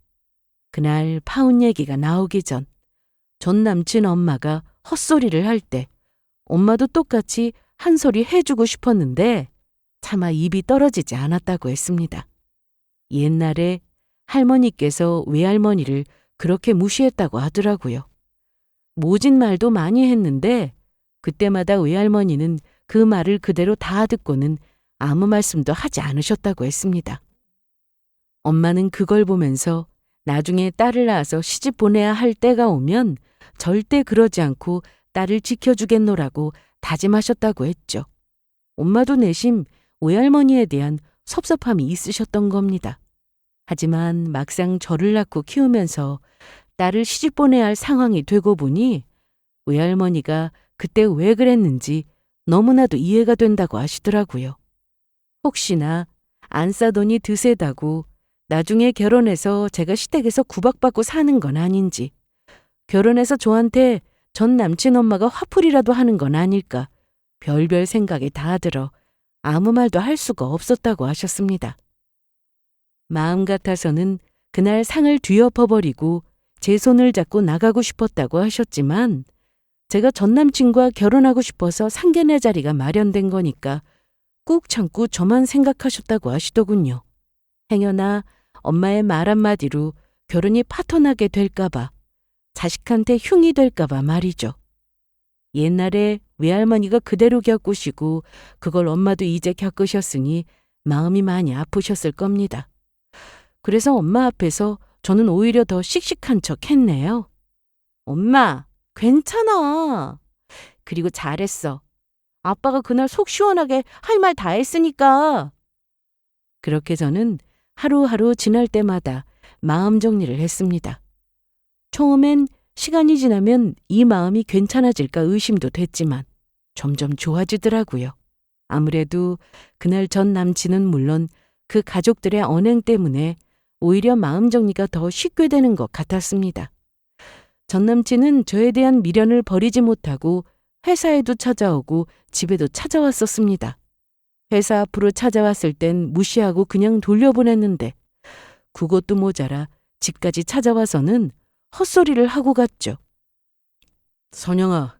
그날 파혼 얘기가 나오기 전 남친 엄마가 헛소리를 할 때 엄마도 똑같이 한 소리 해주고 싶었는데 차마 입이 떨어지지 않았다고 했습니다. 옛날에 할머니께서 외할머니를 그렇게 무시했다고 하더라고요. 모진 말도 많이 했는데 그때마다 외할머니는 그 말을 그대로 다 듣고는 아무 말씀도 하지 않으셨다고 했습니다. 엄마는 그걸 보면서 나중에 딸을 낳아서 시집 보내야 할 때가 오면 절대 그러지 않고 딸을 지켜주겠노라고 다짐하셨다고 했죠. 엄마도 내심 외할머니에 대한 섭섭함이 있으셨던 겁니다. 하지만 막상 저를 낳고 키우면서 딸을 시집 보내야 할 상황이 되고 보니 외할머니가 그때 왜 그랬는지 너무나도 이해가 된다고 하시더라고요. 혹시나 안 싸더니 드세다고 나중에 결혼해서 제가 시댁에서 구박받고 사는 건 아닌지, 결혼해서 저한테 전 남친 엄마가 화풀이라도 하는 건 아닐까 별별 생각이 다 들어 아무 말도 할 수가 없었다고 하셨습니다. 마음 같아서는 그날 상을 뒤엎어버리고 제 손을 잡고 나가고 싶었다고 하셨지만 제가 전 남친과 결혼하고 싶어서 상견례 자리가 마련된 거니까 꾹 참고 저만 생각하셨다고 하시더군요. 행여나 엄마의 말 한마디로 결혼이 파토나게 될까봐 자식한테 흉이 될까봐 말이죠. 옛날에 외할머니가 그대로 겪으시고 그걸 엄마도 이제 겪으셨으니 마음이 많이 아프셨을 겁니다. 그래서 엄마 앞에서 저는 오히려 더 씩씩한 척 했네요. 엄마, 괜찮아. 그리고 잘했어. 아빠가 그날 속 시원하게 할 말 다 했으니까. 그렇게 저는 하루하루 지날 때마다 마음 정리를 했습니다. 처음엔 시간이 지나면 이 마음이 괜찮아질까 의심도 됐지만 점점 좋아지더라고요. 아무래도 그날 전 남친은 물론 그 가족들의 언행 때문에 오히려 마음 정리가 더 쉽게 되는 것 같았습니다. 전 남친은 저에 대한 미련을 버리지 못하고 회사에도 찾아오고 집에도 찾아왔었습니다. 회사 앞으로 찾아왔을 땐 무시하고 그냥 돌려보냈는데 그것도 모자라 집까지 찾아와서는 헛소리를 하고 갔죠. 선영아,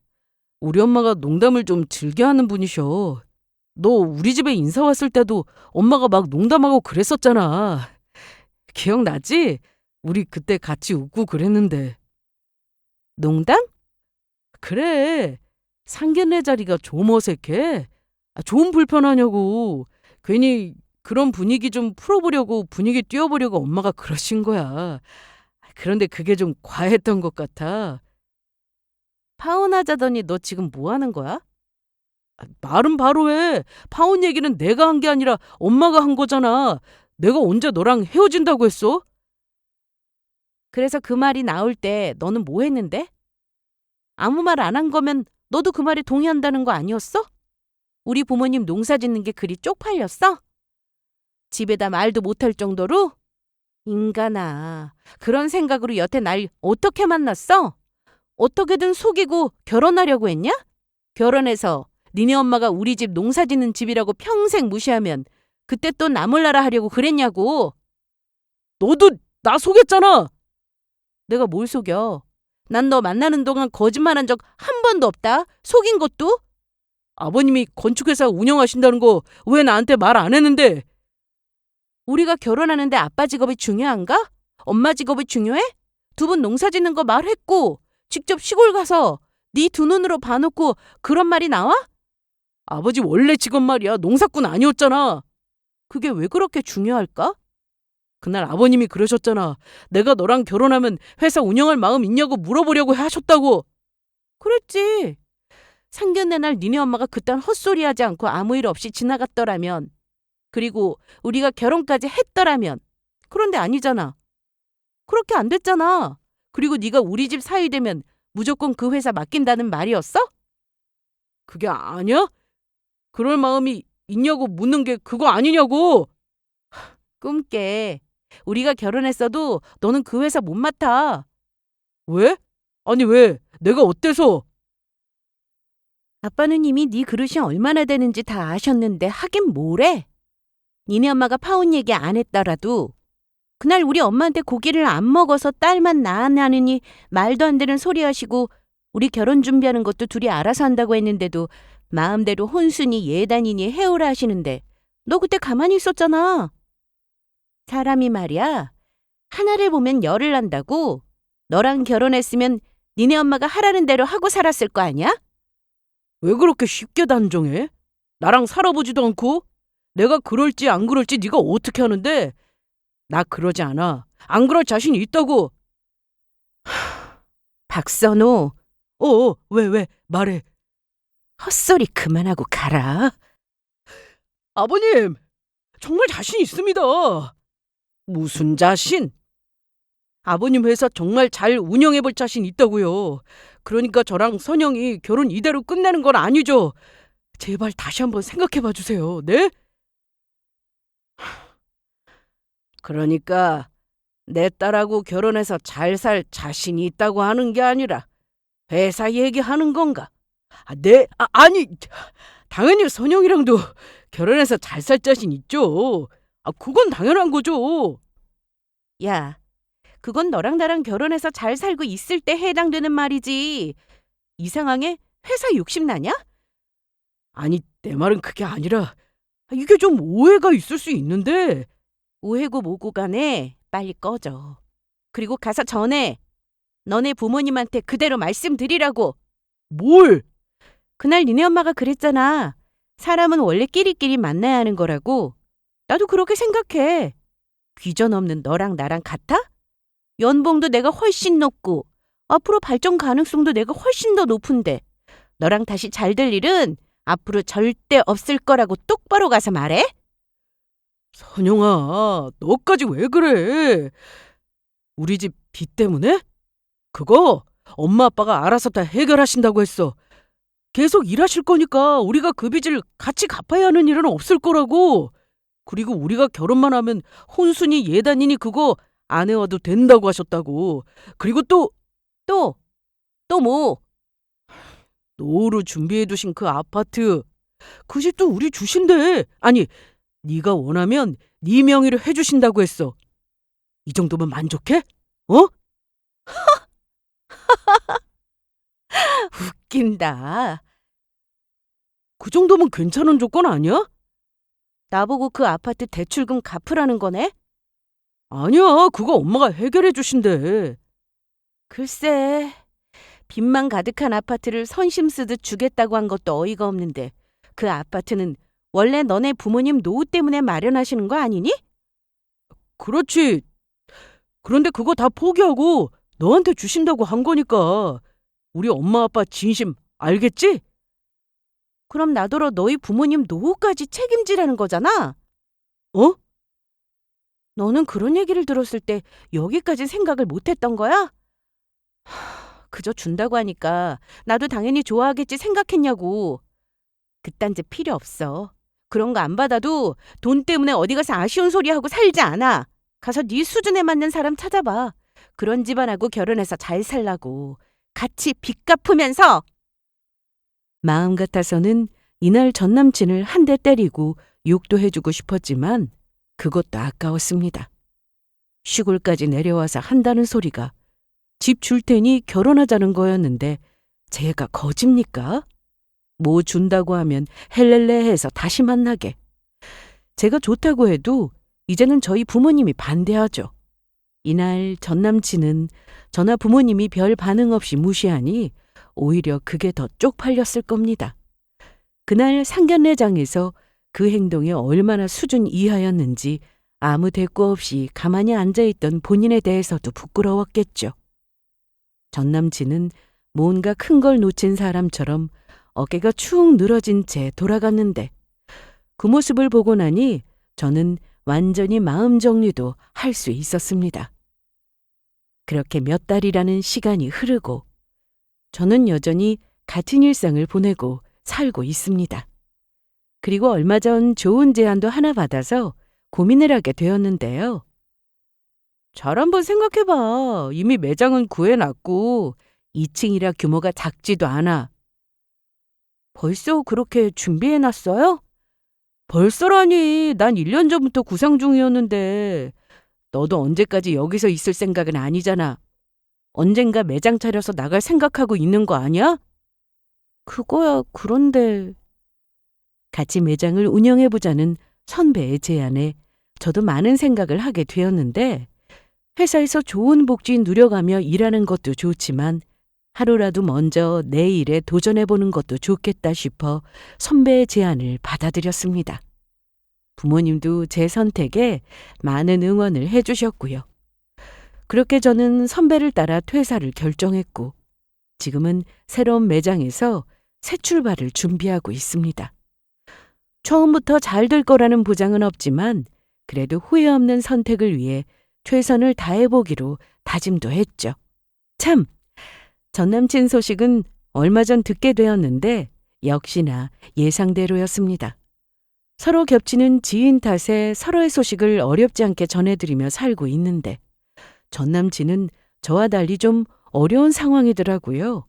우리 엄마가 농담을 좀 즐겨하는 분이셔. 너 우리 집에 인사 왔을 때도 엄마가 막 농담하고 그랬었잖아. 기억나지? 우리 그때 같이 웃고 그랬는데. 농담? 그래. 상견례 자리가 좀 어색해. 좀 불편하냐고. 괜히 그런 분위기 좀 풀어보려고 분위기 띄워보려고 엄마가 그러신 거야. 그런데 그게 좀 과했던 것 같아. 파혼하자더니 너 지금 뭐 하는 거야? 말은 바로 해. 파혼 얘기는 내가 한 게 아니라 엄마가 한 거잖아. 내가 언제 너랑 헤어진다고 했어? 그래서 그 말이 나올 때 너는 뭐 했는데? 아무 말 안 한 거면 너도 그 말에 동의한다는 거 아니었어? 우리 부모님 농사 짓는 게 그리 쪽팔렸어? 집에다 말도 못할 정도로? 인간아, 그런 생각으로 여태 날 어떻게 만났어? 어떻게든 속이고 결혼하려고 했냐? 결혼해서 니네 엄마가 우리 집 농사 짓는 집이라고 평생 무시하면 그때 또 나 몰라라 하려고 그랬냐고. 너도 나 속였잖아. 내가 뭘 속여? 난 너 만나는 동안 거짓말한 적 한 번도 없다. 속인 것도? 아버님이 건축회사 운영하신다는 거 왜 나한테 말 안 했는데? 우리가 결혼하는데 아빠 직업이 중요한가? 엄마 직업이 중요해? 두 분 농사 짓는 거 말했고 직접 시골 가서 네 두 눈으로 봐놓고 그런 말이 나와? 아버지 원래 직업 말이야. 농사꾼 아니었잖아. 그게 왜 그렇게 중요할까? 그날 아버님이 그러셨잖아. 내가 너랑 결혼하면 회사 운영할 마음 있냐고 물어보려고 하셨다고. 그랬지. 상견례 날 니네 엄마가 그딴 헛소리하지 않고 아무 일 없이 지나갔더라면, 그리고 우리가 결혼까지 했더라면. 그런데 아니잖아. 그렇게 안 됐잖아. 그리고 네가 우리 집 사위 되면 무조건 그 회사 맡긴다는 말이었어? 그게 아니야? 그럴 마음이 있냐고 묻는 게 그거 아니냐고. 꿈깨. 우리가 결혼했어도 너는 그 회사 못 맡아. 왜? 아니 왜? 내가 어때서? 아빠는 이미 네 그릇이 얼마나 되는지 다 아셨는데 하긴 뭐래? 니네 엄마가 파혼 얘기 안 했더라도 그날 우리 엄마한테 고기를 안 먹어서 딸만 낳았냐느니 말도 안 되는 소리 하시고 우리 결혼 준비하는 것도 둘이 알아서 한다고 했는데도 마음대로 혼수니 예단이니 해오라 하시는데 너 그때 가만히 있었잖아. 사람이 말이야. 하나를 보면 열을 난다고. 너랑 결혼했으면 니네 엄마가 하라는 대로 하고 살았을 거 아니야? 왜 그렇게 쉽게 단정해? 나랑 살아보지도 않고? 내가 그럴지 안 그럴지 네가 어떻게 하는데? 나 그러지 않아. 안 그럴 자신 있다고. 박선호, 왜? 말해. 헛소리 그만하고 가라. 아버님, 정말 자신 있습니다. 무슨 자신? 아버님 회사 정말 잘 운영해볼 자신 있다고요. 그러니까 저랑 선영이 결혼 이대로 끝내는 건 아니죠. 제발 다시 한번 생각해봐 주세요. 네? 그러니까 내 딸하고 결혼해서 잘 살 자신이 있다고 하는 게 아니라 회사 얘기하는 건가? 아니, 당연히 선영이랑도 결혼해서 잘 살 자신 있죠. 그건 당연한 거죠. 야, 그건 너랑 나랑 결혼해서 잘 살고 있을 때 해당되는 말이지. 이 상황에 회사 욕심 나냐? 아니, 내 말은 그게 아니라 이게 좀 오해가 있을 수 있는데. 오해고 뭐고 간에 빨리 꺼져. 그리고 가서 전해. 너네 부모님한테 그대로 말씀드리라고. 뭘? 그날 니네 엄마가 그랬잖아. 사람은 원래 끼리끼리 만나야 하는 거라고. 나도 그렇게 생각해. 귀전 없는 너랑 나랑 같아? 연봉도 내가 훨씬 높고 앞으로 발전 가능성도 내가 훨씬 더 높은데 너랑 다시 잘 될 일은 앞으로 절대 없을 거라고 똑바로 가서 말해. 선영아, 너까지 왜 그래? 우리 집 빚 때문에? 그거 엄마 아빠가 알아서 다 해결하신다고 했어. 계속 일하실 거니까 우리가 그 빚을 같이 갚아야 하는 일은 없을 거라고. 그리고 우리가 결혼만 하면 혼수니 예단이니 그거 안 해와도 된다고 하셨다고. 그리고 또 또 뭐? 노후로 준비해두신 그 아파트, 그 집도 우리 주신대. 아니, 네가 원하면 네 명의로 해주신다고 했어. 이 정도면 만족해? 어? 웃긴다. 그 정도면 괜찮은 조건 아니야? 나보고 그 아파트 대출금 갚으라는 거네? 아니야, 그거 엄마가 해결해 주신대. 글쎄, 빚만 가득한 아파트를 선심 쓰듯 주겠다고 한 것도 어이가 없는데 그 아파트는 원래 너네 부모님 노후 때문에 마련하시는 거 아니니? 그렇지. 그런데 그거 다 포기하고 너한테 주신다고 한 거니까 우리 엄마 아빠 진심 알겠지? 그럼 나더러 너희 부모님 노후까지 책임지라는 거잖아? 어? 너는 그런 얘기를 들었을 때 여기까지 생각을 못 했던 거야? 그저 준다고 하니까 나도 당연히 좋아하겠지 생각했냐고. 그딴 짓 필요 없어. 그런 거 안 받아도 돈 때문에 어디 가서 아쉬운 소리 하고 살지 않아. 가서 네 수준에 맞는 사람 찾아봐. 그런 집안하고 결혼해서 잘 살라고. 같이 빚 갚으면서. 마음 같아서는 이날 전 남친을 한 대 때리고 욕도 해주고 싶었지만 그것도 아까웠습니다. 시골까지 내려와서 한다는 소리가 집 줄 테니 결혼하자는 거였는데 제가 거짓입니까? 뭐 준다고 하면 헬렐레 해서 다시 만나게. 제가 좋다고 해도 이제는 저희 부모님이 반대하죠. 이날 전 남친은 저나 부모님이 별 반응 없이 무시하니 오히려 그게 더 쪽팔렸을 겁니다. 그날 상견례장에서 그 행동이 얼마나 수준 이하였는지 아무 대꾸 없이 가만히 앉아있던 본인에 대해서도 부끄러웠겠죠. 전 남친은 뭔가 큰 걸 놓친 사람처럼 어깨가 축 늘어진 채 돌아갔는데 그 모습을 보고 나니 저는 완전히 마음 정리도 할 수 있었습니다. 그렇게 몇 달이라는 시간이 흐르고 저는 여전히 같은 일상을 보내고 살고 있습니다. 그리고 얼마 전 좋은 제안도 하나 받아서 고민을 하게 되었는데요. 잘 한번 생각해봐. 이미 매장은 구해놨고 2층이라 규모가 작지도 않아. 벌써 그렇게 준비해놨어요? 벌써라니. 난 1년 전부터 구상 중이었는데 너도 언제까지 여기서 있을 생각은 아니잖아. 언젠가 매장 차려서 나갈 생각하고 있는 거 아니야? 그거야 그런데 같이 매장을 운영해보자는 선배의 제안에 저도 많은 생각을 하게 되었는데 회사에서 좋은 복지 누려가며 일하는 것도 좋지만 하루라도 먼저 내 일에 도전해보는 것도 좋겠다 싶어 선배의 제안을 받아들였습니다. 부모님도 제 선택에 많은 응원을 해주셨고요. 그렇게 저는 선배를 따라 퇴사를 결정했고 지금은 새로운 매장에서 새 출발을 준비하고 있습니다. 처음부터 잘 될 거라는 보장은 없지만 그래도 후회 없는 선택을 위해 최선을 다해보기로 다짐도 했죠. 참, 전 남친 소식은 얼마 전 듣게 되었는데 역시나 예상대로였습니다. 서로 겹치는 지인 탓에 서로의 소식을 어렵지 않게 전해드리며 살고 있는데 전 남친은 저와 달리 좀 어려운 상황이더라고요.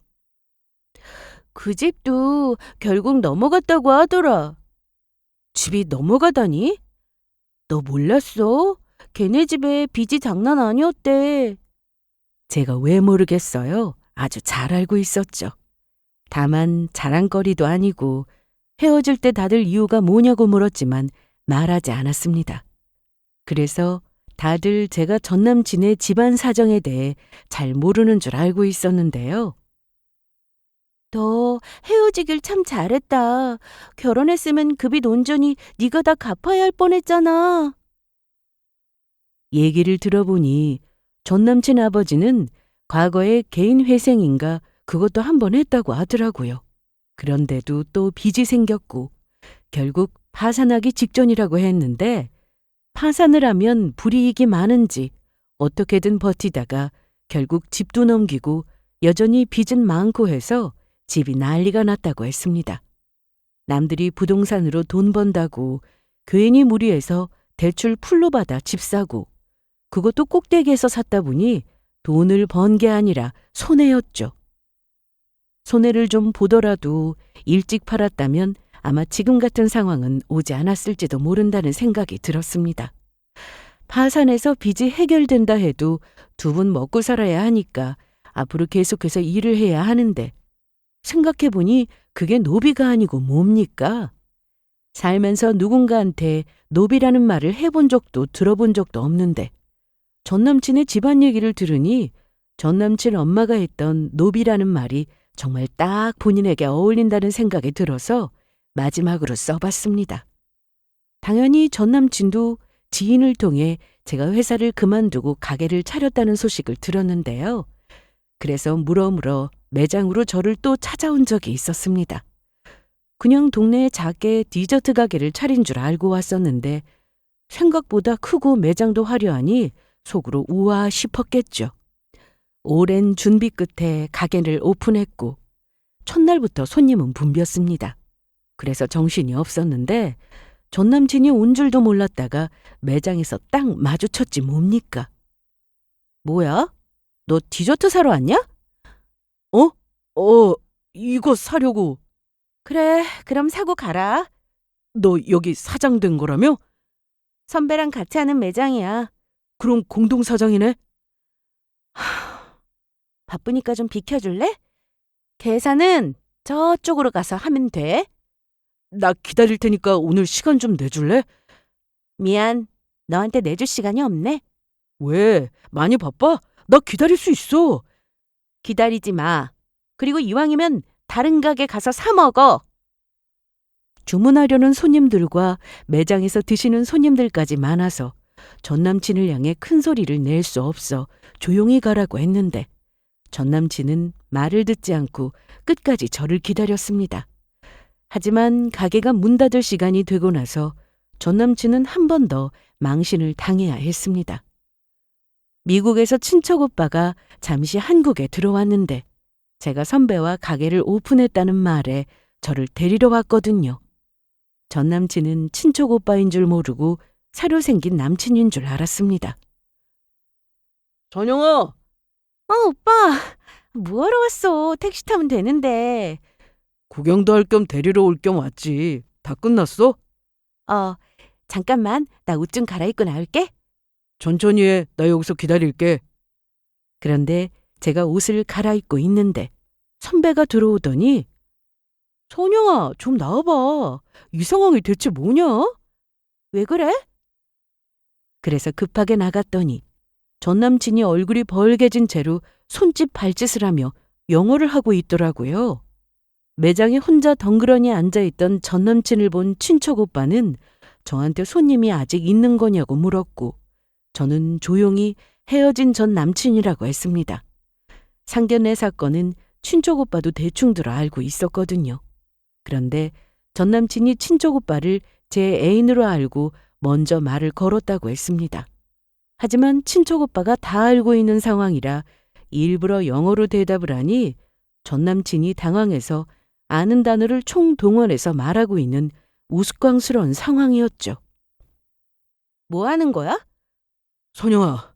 그 집도 결국 넘어갔다고 하더라. 집이 넘어가다니? 너 몰랐어? 걔네 집에 빚이 장난 아니었대. 제가 왜 모르겠어요? 아주 잘 알고 있었죠. 다만 자랑거리도 아니고 헤어질 때 다들 이유가 뭐냐고 물었지만 말하지 않았습니다. 그래서 다들 제가 전 남친의 집안 사정에 대해 잘 모르는 줄 알고 있었는데요. 너 헤어지길 참 잘했다. 결혼했으면 그 빚 온전히 네가 다 갚아야 할 뻔했잖아. 얘기를 들어보니 전 남친 아버지는 과거에 개인 회생인가 그것도 한 번 했다고 하더라고요. 그런데도 또 빚이 생겼고 결국 파산하기 직전이라고 했는데 파산을 하면 불이익이 많은지 어떻게든 버티다가 결국 집도 넘기고 여전히 빚은 많고 해서 집이 난리가 났다고 했습니다. 남들이 부동산으로 돈 번다고 괜히 무리해서 대출 풀로 받아 집 사고 그것도 꼭대기에서 샀다 보니 돈을 번 게 아니라 손해였죠. 손해를 좀 보더라도 일찍 팔았다면 아마 지금 같은 상황은 오지 않았을지도 모른다는 생각이 들었습니다. 파산해서 빚이 해결된다 해도 두 분 먹고 살아야 하니까 앞으로 계속해서 일을 해야 하는데 생각해보니 그게 노비가 아니고 뭡니까? 살면서 누군가한테 노비라는 말을 해본 적도 들어본 적도 없는데 전 남친의 집안 얘기를 들으니 전 남친 엄마가 했던 노비라는 말이 정말 딱 본인에게 어울린다는 생각이 들어서 마지막으로 써봤습니다. 당연히 전 남친도 지인을 통해 제가 회사를 그만두고 가게를 차렸다는 소식을 들었는데요. 그래서 물어물어 매장으로 저를 또 찾아온 적이 있었습니다. 그냥 동네에 작게 디저트 가게를 차린 줄 알고 왔었는데 생각보다 크고 매장도 화려하니 속으로 우아 싶었겠죠. 오랜 준비 끝에 가게를 오픈했고 첫날부터 손님은 붐볐습니다. 그래서 정신이 없었는데 전 남친이 온 줄도 몰랐다가 매장에서 딱 마주쳤지 뭡니까? 뭐야? 너 디저트 사러 왔냐? 어? 이거 사려고. 그래, 그럼 사고 가라. 너 여기 사장 된 거라며? 선배랑 같이 하는 매장이야. 그럼 공동사장이네? 바쁘니까 좀 비켜줄래? 계산은 저쪽으로 가서 하면 돼. 나 기다릴 테니까 오늘 시간 좀 내줄래? 미안, 너한테 내줄 시간이 없네. 왜? 많이 바빠? 나 기다릴 수 있어. 기다리지 마. 그리고 이왕이면 다른 가게 가서 사 먹어. 주문하려는 손님들과 매장에서 드시는 손님들까지 많아서 전 남친을 향해 큰 소리를 낼 수 없어 조용히 가라고 했는데 전 남친은 말을 듣지 않고 끝까지 저를 기다렸습니다. 하지만 가게가 문 닫을 시간이 되고 나서 전 남친은 한 번 더 망신을 당해야 했습니다. 미국에서 친척 오빠가 잠시 한국에 들어왔는데 제가 선배와 가게를 오픈했다는 말에 저를 데리러 왔거든요. 전 남친은 친척 오빠인 줄 모르고 새로 생긴 남친인 줄 알았습니다. 전영아! 오빠! 뭐하러 왔어? 택시 타면 되는데. 구경도 할 겸 데리러 올 겸 왔지. 다 끝났어? 잠깐만. 나 옷 좀 갈아입고 나올게. 천천히 해. 나 여기서 기다릴게. 그런데 제가 옷을 갈아입고 있는데 선배가 들어오더니 선영아, 좀 나와봐. 이 상황이 대체 뭐냐? 왜 그래? 그래서 급하게 나갔더니 전 남친이 얼굴이 벌개진 채로 손짓 발짓을 하며 영어를 하고 있더라고요. 매장에 혼자 덩그러니 앉아있던 전 남친을 본 친척 오빠는 저한테 손님이 아직 있는 거냐고 물었고 저는 조용히 헤어진 전 남친이라고 했습니다. 상견례 사건은 친척 오빠도 대충 들어 알고 있었거든요. 그런데 전 남친이 친척 오빠를 제 애인으로 알고 먼저 말을 걸었다고 했습니다. 하지만 친척 오빠가 다 알고 있는 상황이라 일부러 영어로 대답을 하니 전 남친이 당황해서 아는 단어를 총동원해서 말하고 있는 우스꽝스러운 상황이었죠. 뭐 하는 거야? 선영아,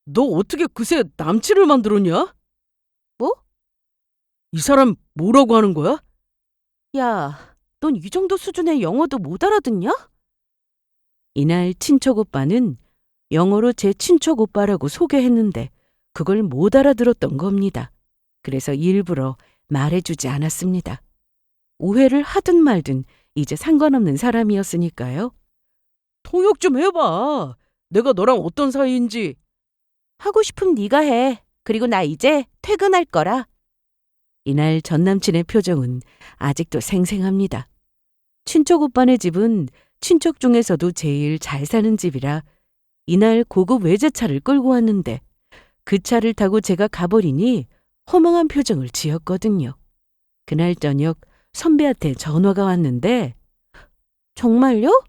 너 어떻게 그새 남친을 만들었냐? 뭐? 이 사람 뭐라고 하는 거야? 야, 넌 이 정도 수준의 영어도 못 알아듣냐? 이날 친척 오빠는 영어로 제 친척 오빠라고 소개했는데 그걸 못 알아들었던 겁니다. 그래서 일부러 말해주지 않았습니다. 오해를 하든 말든 이제 상관없는 사람이었으니까요. 통역 좀 해봐. 내가 너랑 어떤 사이인지. 하고 싶으면 네가 해. 그리고 나 이제 퇴근할 거라. 이날 전 남친의 표정은 아직도 생생합니다. 친척 오빠네 집은 친척 중에서도 제일 잘 사는 집이라 이날 고급 외제차를 끌고 왔는데 그 차를 타고 제가 가버리니 허망한 표정을 지었거든요. 그날 저녁 선배한테 전화가 왔는데 정말요?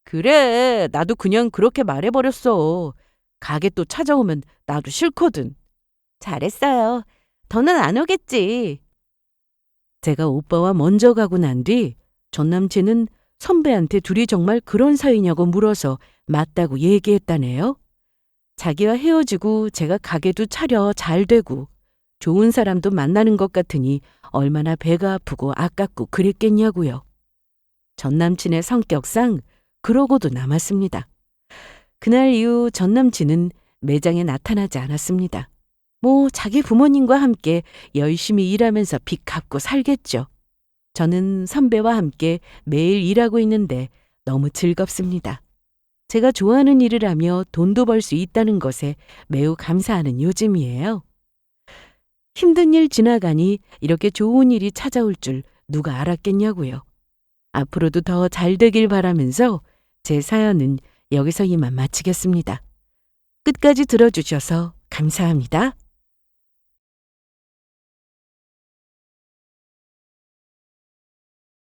그래, 나도 그냥 그렇게 말해버렸어. 가게 또 찾아오면 나도 싫거든. 잘했어요. 더는 안 오겠지. 제가 오빠와 먼저 가고 난 뒤 전 남친은 선배한테 둘이 정말 그런 사이냐고 물어서 맞다고 얘기했다네요. 자기와 헤어지고 제가 가게도 차려 잘 되고 좋은 사람도 만나는 것 같으니 얼마나 배가 아프고 아깝고 그랬겠냐고요. 전 남친의 성격상 그러고도 남았습니다. 그날 이후 전 남친은 매장에 나타나지 않았습니다. 뭐 자기 부모님과 함께 열심히 일하면서 빚 갚고 살겠죠. 저는 선배와 함께 매일 일하고 있는데 너무 즐겁습니다. 제가 좋아하는 일을 하며 돈도 벌 수 있다는 것에 매우 감사하는 요즘이에요. 힘든 일 지나가니 이렇게 좋은 일이 찾아올 줄 누가 알았겠냐고요. 앞으로도 더 잘 되길 바라면서 제 사연은 여기서 이만 마치겠습니다. 끝까지 들어주셔서 감사합니다.